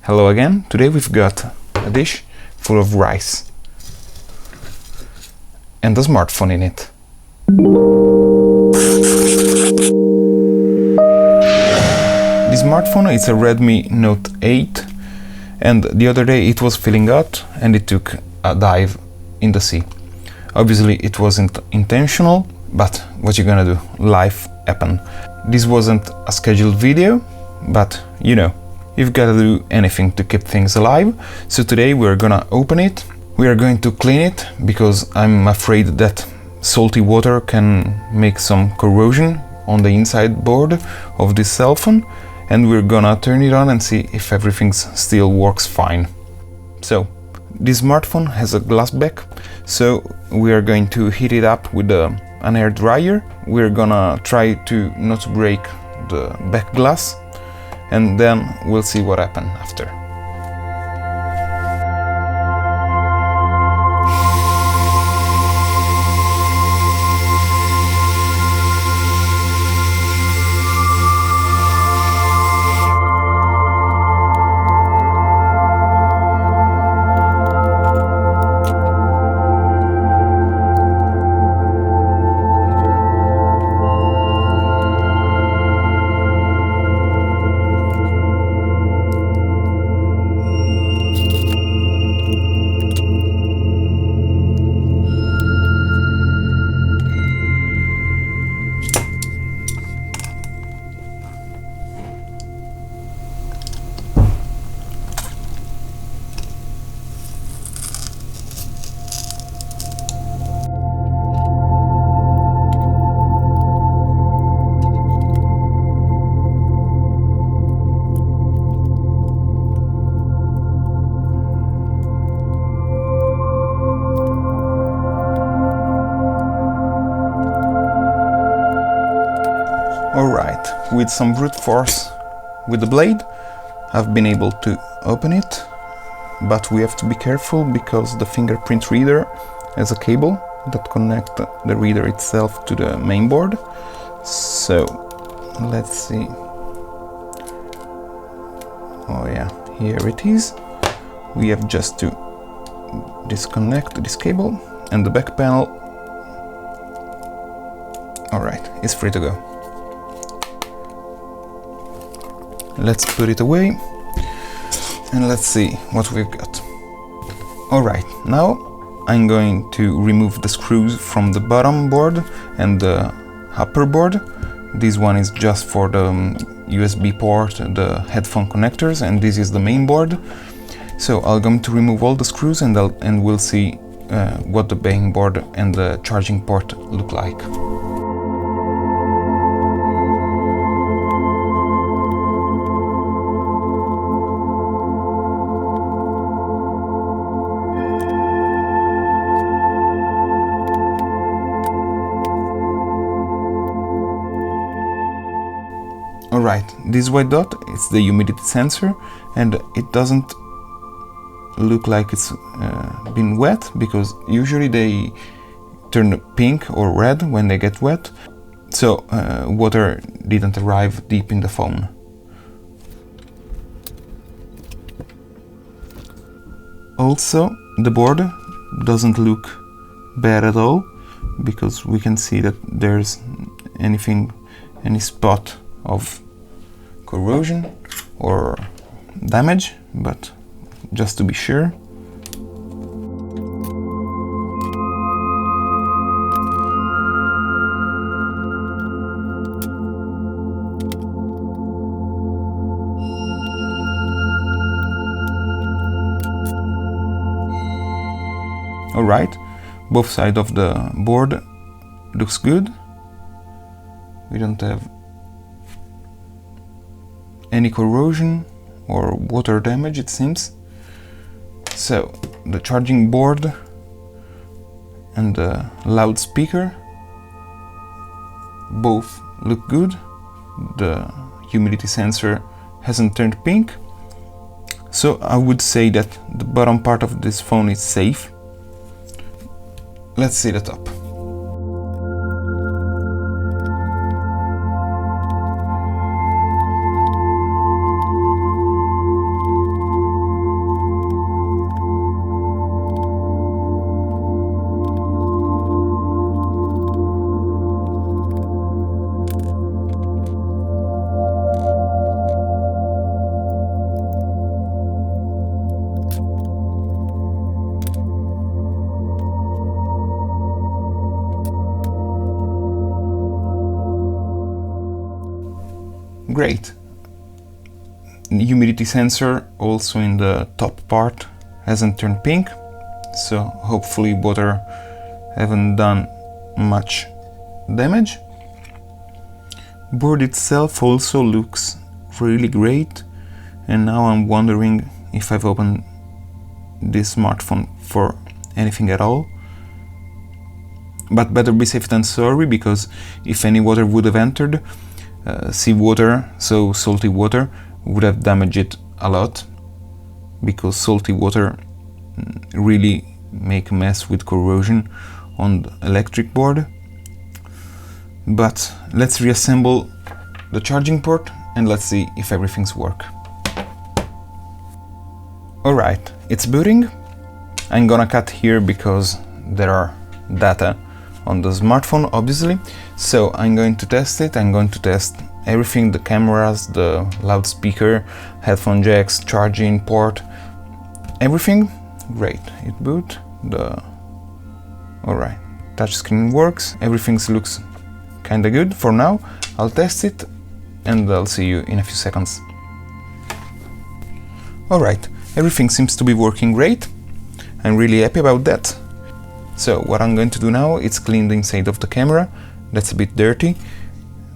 Hello again. Today we've got a dish full of rice and a smartphone in it. This smartphone is a Redmi Note 8, and the other day it was filling out and it took a dive in the sea. Obviously it wasn't intentional, but what you gonna do? Life happened. This wasn't a scheduled video, but you know, you've gotta do anything to keep things alive. So today we're gonna open it. We are going to clean it because I'm afraid that salty water can make some corrosion on the inside board of this cell phone, and we're gonna turn it on and see if everything still works fine. So this smartphone has a glass back, so we are going to heat it up with an air dryer. We're gonna try to not break the back glass, and then we'll see what happens after. Alright, with some brute force with the blade, I've been able to open it, but we have to be careful because the fingerprint reader has a cable that connects the reader itself to the main board. So, let's see. Oh yeah, here it is. We have just to disconnect this cable, and the back panel, alright, is free to go. Let's put it away and let's see what we've got. Alright, now I'm going to remove the screws from the bottom board and the upper board. This one is just for the USB port, the headphone connectors, and this is the main board. So I'm going to remove all the screws and we'll see what the main board and the charging port look like. Alright, this white dot is the humidity sensor, and it doesn't look like it's been wet, because usually they turn pink or red when they get wet, so water didn't arrive deep in the phone. Also, the board doesn't look bad at all, because we can see that there's any spot of corrosion or damage, but just to be sure. Alright, both sides of the board looks good. We don't have any corrosion or water damage, it seems. So the charging board and the loudspeaker both look good. The humidity sensor hasn't turned pink, so I would say that the bottom part of this phone is safe. Let's see the top. Great. Humidity sensor also in the top part hasn't turned pink, so hopefully water haven't done much damage. Board itself also looks really great, and now I'm wondering if I've opened this smartphone for anything at all. But better be safe than sorry, because if any water would have entered, seawater, so salty water, would have damaged it a lot, because salty water really make a mess with corrosion on the electric board. But let's reassemble the charging port and let's see if everything's work. Alright, it's booting. I'm gonna cut here because there are data on the smartphone, obviously. So I'm going to test it. I'm going to test everything, the cameras, the loudspeaker, headphone jacks, charging port, everything. Great, it boot. Alright, touchscreen works, everything looks kinda good for now. I'll test it and I'll see you in a few seconds. Alright, everything seems to be working great. I'm really happy about that. So what I'm going to do now is clean the inside of the camera. That's a bit dirty.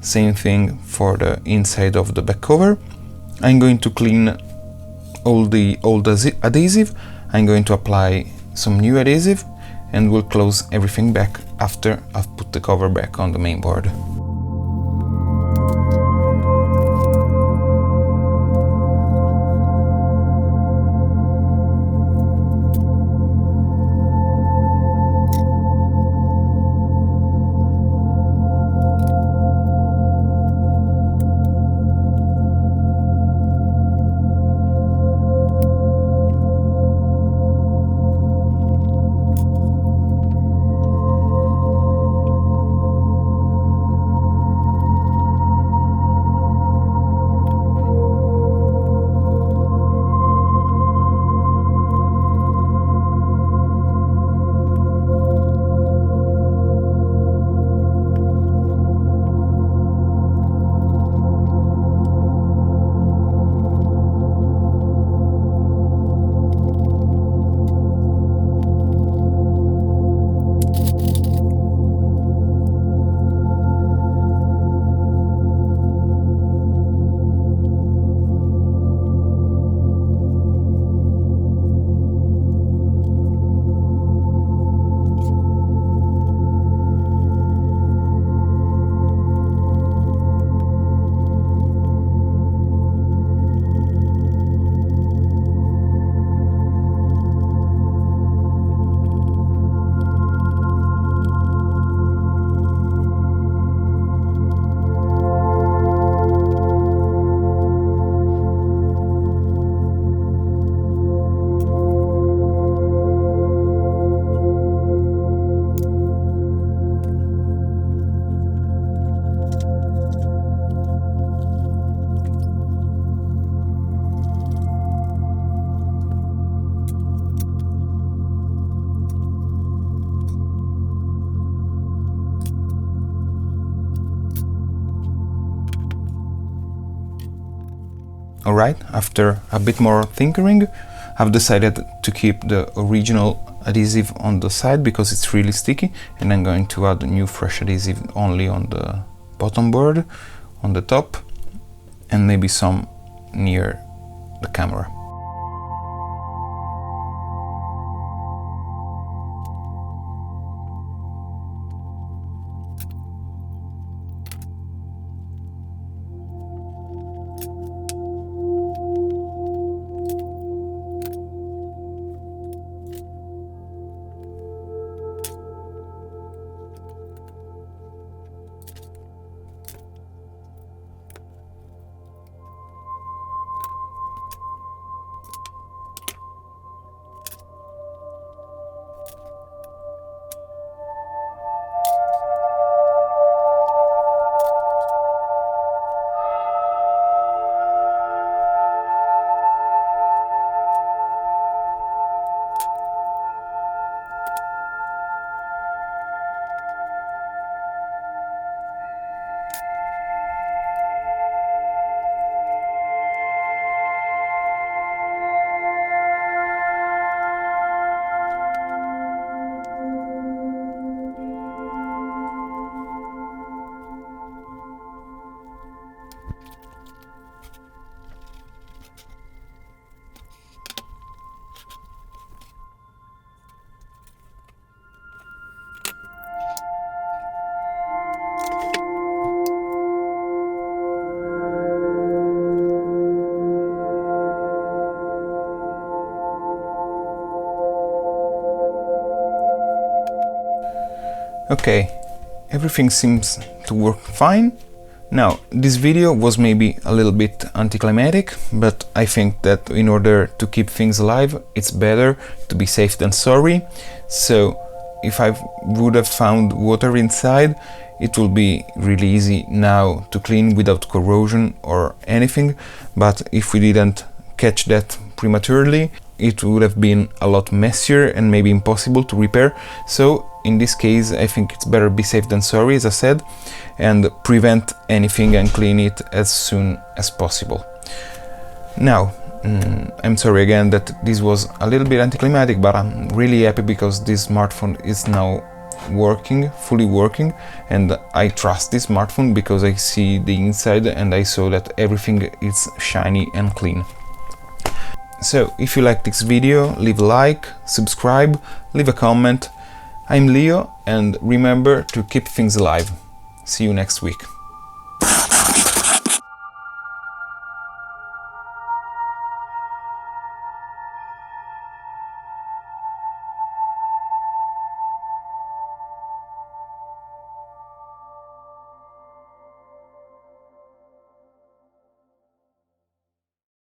Same thing for the inside of the back cover. I'm going to clean all the old adhesive. I'm going to apply some new adhesive and we'll close everything back after I've put the cover back on the main board. Alright, after a bit more tinkering, I've decided to keep the original adhesive on the side because it's really sticky, and I'm going to add new fresh adhesive only on the bottom board, on the top, and maybe some near the camera. Okay, everything seems to work fine. Now, this video was maybe a little bit anticlimactic, but I think that in order to keep things alive, it's better to be safe than sorry. So, if I would have found water inside, it will be really easy now to clean without corrosion or anything, but if we didn't catch that prematurely, it would have been a lot messier and maybe impossible to repair. So in this case, I think it's better be safe than sorry, as I said, and prevent anything and clean it as soon as possible. Now, I'm sorry again that this was a little bit anticlimactic, but I'm really happy because this smartphone is now working, fully working, and I trust this smartphone because I see the inside and I saw that everything is shiny and clean. So, if you like this video, leave a like, subscribe, leave a comment. I'm Leo, and remember to keep things alive. See you next week.